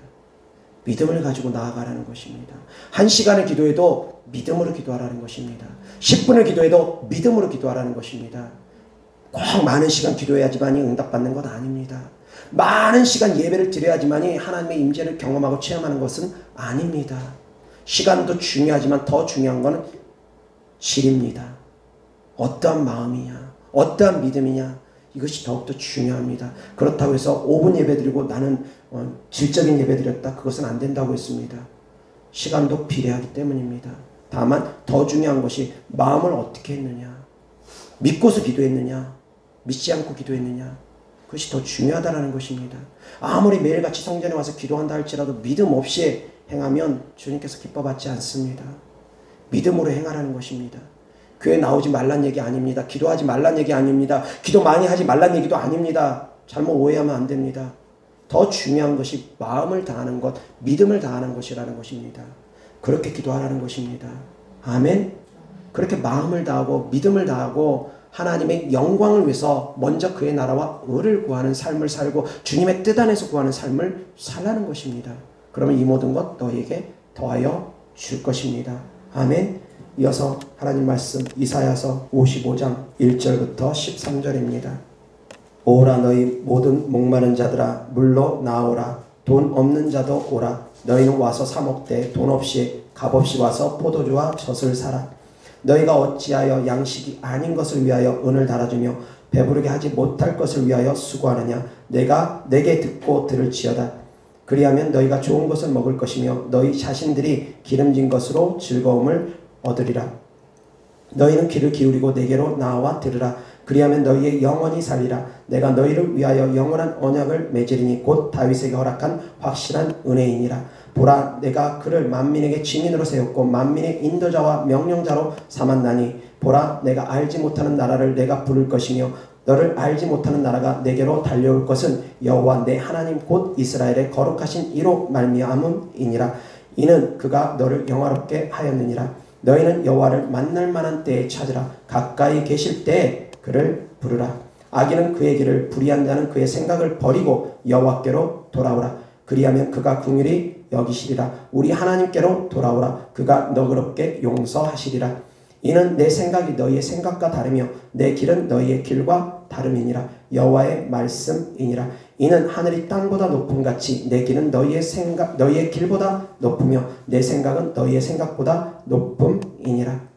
믿음을 가지고 나아가라는 것입니다. 1시간을 기도해도 믿음으로 기도하라는 것입니다. 10분을 기도해도 믿음으로 기도하라는 것입니다. 꼭 많은 시간 기도해야지만이 응답받는 것 아닙니다. 많은 시간 예배를 드려야지만이 하나님의 임재를 경험하고 체험하는 것은 아닙니다. 시간도 중요하지만 더 중요한 것은 질입니다. 어떠한 마음이냐, 어떠한 믿음이냐, 이것이 더욱더 중요합니다. 그렇다고 해서 5분 예배 드리고 나는 질적인 예배 드렸다, 그것은 안 된다고 했습니다. 시간도 비례하기 때문입니다. 다만 더 중요한 것이 마음을 어떻게 했느냐, 믿고서 기도했느냐, 믿지 않고 기도했느냐, 그것이 더 중요하다는 것입니다. 아무리 매일같이 성전에 와서 기도한다 할지라도 믿음 없이 행하면 주님께서 기뻐받지 않습니다. 믿음으로 행하라는 것입니다. 교회 나오지 말란 얘기 아닙니다. 기도하지 말란 얘기 아닙니다. 기도 많이 하지 말란 얘기도 아닙니다. 잘못 오해하면 안 됩니다. 더 중요한 것이 마음을 다하는 것, 믿음을 다하는 것이라는 것입니다. 그렇게 기도하라는 것입니다. 아멘. 그렇게 마음을 다하고 믿음을 다하고 하나님의 영광을 위해서 먼저 그의 나라와 의를 구하는 삶을 살고 주님의 뜻 안에서 구하는 삶을 살라는 것입니다. 그러면 이 모든 것 너희에게 더하여 줄 것입니다. 아멘. 이어서 하나님 말씀 이사야서 55장 1절부터 13절입니다. 오라 너희 모든 목마른 자들아 물로 나오라. 돈 없는 자도 오라. 너희는 와서 사 먹되 돈 없이 값없이 와서 포도주와 젖을 사라. 너희가 어찌하여 양식이 아닌 것을 위하여 은을 달아주며 배부르게 하지 못할 것을 위하여 수고하느냐. 내가 내게 듣고 들을지어다. 그리하면 너희가 좋은 것을 먹을 것이며 너희 자신들이 기름진 것으로 즐거움을 얻으리라. 너희는 귀를 기울이고 내게로 나와 들으라. 그리하면 너희의 영혼이 살리라. 내가 너희를 위하여 영원한 언약을 맺으리니 곧 다윗에게 허락한 확실한 은혜이니라. 보라 내가 그를 만민에게 증인으로 세웠고 만민의 인도자와 명령자로 삼았나니 보라 내가 알지 못하는 나라를 내가 부를 것이며 너를 알지 못하는 나라가 내게로 달려올 것은 여호와 내 하나님 곧 이스라엘의 거룩하신 이로 말미암음이니라. 이는 그가 너를 영화롭게 하였느니라. 너희는 여호와를 만날 만한 때에 찾으라. 가까이 계실 때에 그를 부르라. 악인은 그의 길을 불의한 자는 그의 생각을 버리고 여호와께로 돌아오라. 그리하면 그가 긍휼히 여기시리라. 우리 하나님께로 돌아오라. 그가 너그럽게 용서하시리라. 이는 내 생각이 너희의 생각과 다르며 내 길은 너희의 길과 다름이니라. 여호와의 말씀이니라. 이는 하늘이 땅보다 높음같이 내 길은 너희의 길보다 높으며 내 생각은 너희의 생각보다 높음이니라.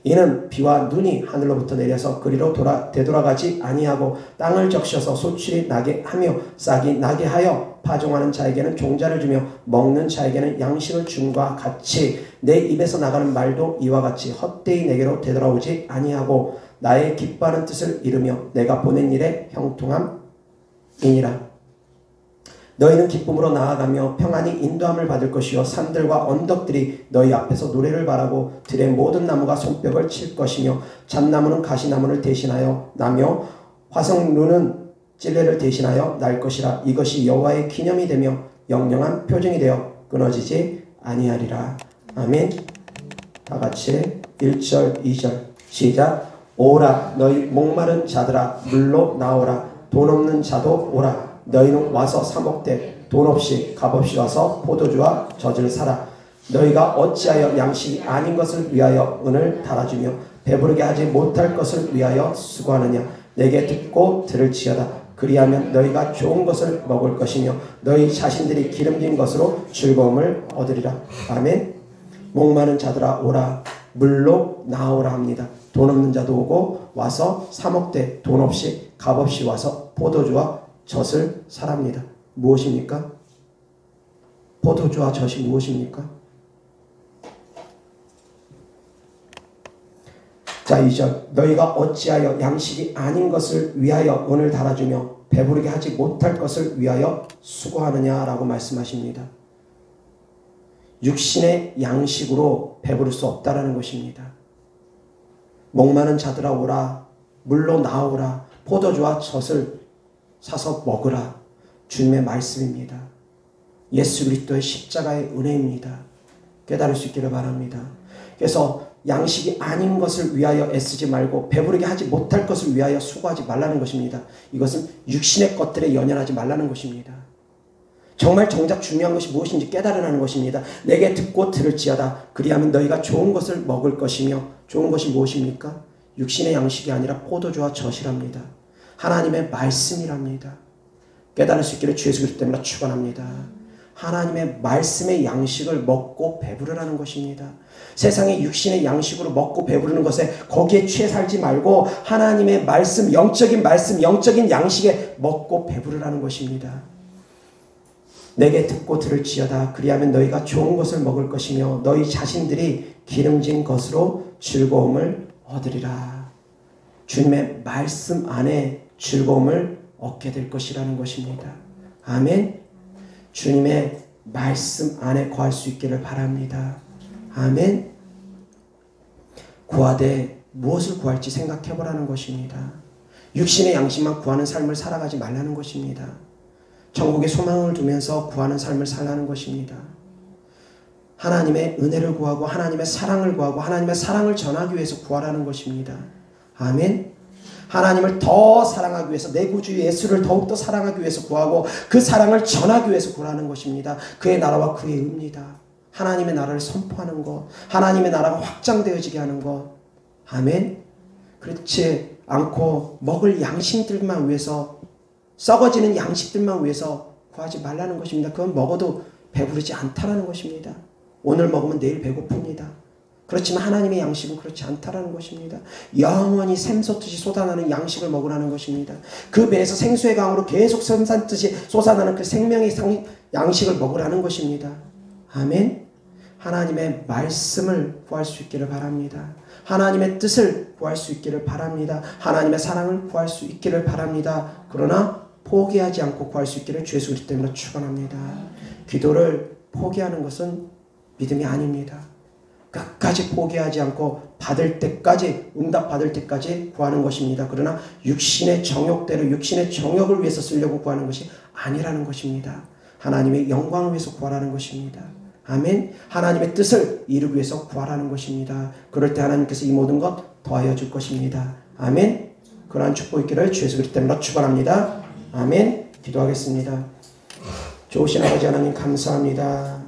이는 비와 눈이 하늘로부터 내려서 그리로 되돌아가지 아니하고 땅을 적셔서 소출이 나게 하며 싹이 나게 하여 파종하는 자에게는 종자를 주며 먹는 자에게는 양식을 줌과 같이 내 입에서 나가는 말도 이와 같이 헛되이 내게로 되돌아오지 아니하고 나의 기뻐하는 뜻을 이루며 내가 보낸 일에 형통함이니라. 너희는 기쁨으로 나아가며 평안히 인도함을 받을 것이요 산들과 언덕들이 너희 앞에서 노래를 바라고 들의 모든 나무가 손뼉을 칠 것이며 잣나무는 가시나무를 대신하여 나며 화석루는 찔레를 대신하여 날 것이라. 이것이 여호와의 기념이 되며 영영한 표징이 되어 끊어지지 아니하리라. 아멘. 다같이 1절 2절 시작. 오라 너희 목마른 자들아 물로 나오라. 돈 없는 자도 오라. 너희는 와서 사 먹되 돈 없이 값없이 와서 포도주와 젖을 사라. 너희가 어찌하여 양식이 아닌 것을 위하여 은을 달아주며 배부르게 하지 못할 것을 위하여 수고하느냐. 내게 듣고 들을지어다. 그리하면 너희가 좋은 것을 먹을 것이며 너희 자신들이 기름진 것으로 즐거움을 얻으리라. 아멘. 목마른 자들아 오라. 물로 나오라 합니다. 돈 없는 자도 오고 와서 사 먹되 돈 없이 값없이 와서 포도주와 젖을 사랍니다. 무엇입니까? 포도주와 젖이 무엇입니까? 자 2절 너희가 어찌하여 양식이 아닌 것을 위하여 은을 달아주며 배부르게 하지 못할 것을 위하여 수고하느냐라고 말씀하십니다. 육신의 양식으로 배부를 수 없다라는 것입니다. 목마른 자들아 오라. 물로 나오라. 포도주와 젖을 사서 먹으라. 주님의 말씀입니다. 예수 그리스도의 십자가의 은혜입니다. 깨달을 수 있기를 바랍니다. 그래서 양식이 아닌 것을 위하여 애쓰지 말고 배부르게 하지 못할 것을 위하여 수고하지 말라는 것입니다. 이것은 육신의 것들에 연연하지 말라는 것입니다. 정말 정작 중요한 것이 무엇인지 깨달으라는 것입니다. 내게 듣고 들을지어다. 그리하면 너희가 좋은 것을 먹을 것이며 좋은 것이 무엇입니까? 육신의 양식이 아니라 포도주와 젖이랍니다. 하나님의 말씀이랍니다. 깨달을 수 있기를 주 예수 그리스도 때문에 축원합니다. 하나님의 말씀의 양식을 먹고 배부르라는 것입니다. 세상의 육신의 양식으로 먹고 배부르는 것에 거기에 취해 살지 말고 하나님의 말씀, 영적인 말씀, 영적인 양식에 먹고 배부르라는 것입니다. 내게 듣고 들을지어다. 그리하면 너희가 좋은 것을 먹을 것이며 너희 자신들이 기름진 것으로 즐거움을 얻으리라. 주님의 말씀 안에 즐거움을 얻게 될 것이라는 것입니다. 아멘. 주님의 말씀 안에 거할 수 있기를 바랍니다. 아멘. 구하되 무엇을 구할지 생각해보라는 것입니다. 육신의 양식만 구하는 삶을 살아가지 말라는 것입니다. 천국의 소망을 두면서 구하는 삶을 살라는 것입니다. 하나님의 은혜를 구하고 하나님의 사랑을 구하고 하나님의 사랑을 전하기 위해서 구하라는 것입니다. 아멘. 하나님을 더 사랑하기 위해서 내 구주 예수를 더욱더 사랑하기 위해서 구하고 그 사랑을 전하기 위해서 구하는 것입니다. 그의 나라와 그의 의입니다. 하나님의 나라를 선포하는 것, 하나님의 나라가 확장되어지게 하는 것. 아멘. 그렇지 않고 먹을 양식들만 위해서, 썩어지는 양식들만 위해서 구하지 말라는 것입니다. 그건 먹어도 배부르지 않다라는 것입니다. 오늘 먹으면 내일 배고픕니다. 그렇지만 하나님의 양식은 그렇지 않다라는 것입니다. 영원히 샘솟듯이 쏟아나는 양식을 먹으라는 것입니다. 그 배에서 생수의 강으로 계속 샘솟듯이 쏟아나는 그 생명의 양식을 먹으라는 것입니다. 아멘. 하나님의 말씀을 구할 수 있기를 바랍니다. 하나님의 뜻을 구할 수 있기를 바랍니다. 하나님의 사랑을 구할 수 있기를 바랍니다. 그러나 포기하지 않고 구할 수 있기를 주 예수 그리스도 때문에 축원합니다. 기도를 포기하는 것은 믿음이 아닙니다. 끝까지 포기하지 않고 받을 때까지, 응답 받을 때까지 구하는 것입니다. 그러나 육신의 정욕대로 육신의 정욕을 위해서 쓰려고 구하는 것이 아니라는 것입니다. 하나님의 영광을 위해서 구하라는 것입니다. 아멘. 하나님의 뜻을 이루기 위해서 구하라는 것입니다. 그럴 때 하나님께서 이 모든 것 더하여 줄 것입니다. 아멘. 그러한 축복 있기를 주 예수 그리스도 때문에 축원합니다. 아멘. 기도하겠습니다. 좋으신 아버지 하나님 감사합니다.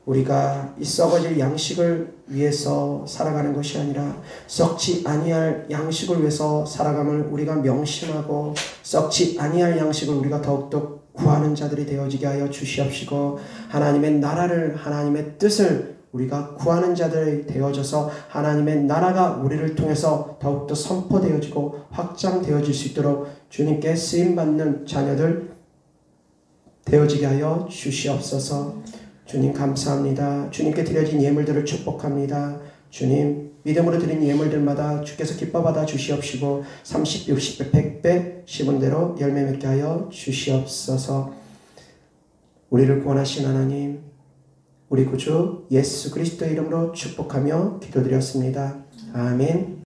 우리가 이 썩어질 양식을 위해서 살아가는 것이 아니라 썩지 아니할 양식을 위해서 살아감을 우리가 명심하고 썩지 아니할 양식을 우리가 더욱더 구하는 자들이 되어지게 하여 주시옵시고 하나님의 나라를, 하나님의 뜻을 우리가 구하는 자들이 되어져서 하나님의 나라가 우리를 통해서 더욱더 선포되어지고 확장되어질 수 있도록 주님께 쓰임받는 자녀들 되어지게 하여 주시옵소서. 주님 감사합니다. 주님께 드려진 예물들을 축복합니다. 주님 믿음으로 드린 예물들마다 주께서 기뻐받아 주시옵시고 30, 60배, 100배 씹은 대로 열매 맺게 하여 주시옵소서. 우리를 구원하신 하나님, 우리 구주 예수 그리스도의 이름으로 축복하며 기도드렸습니다. 아멘.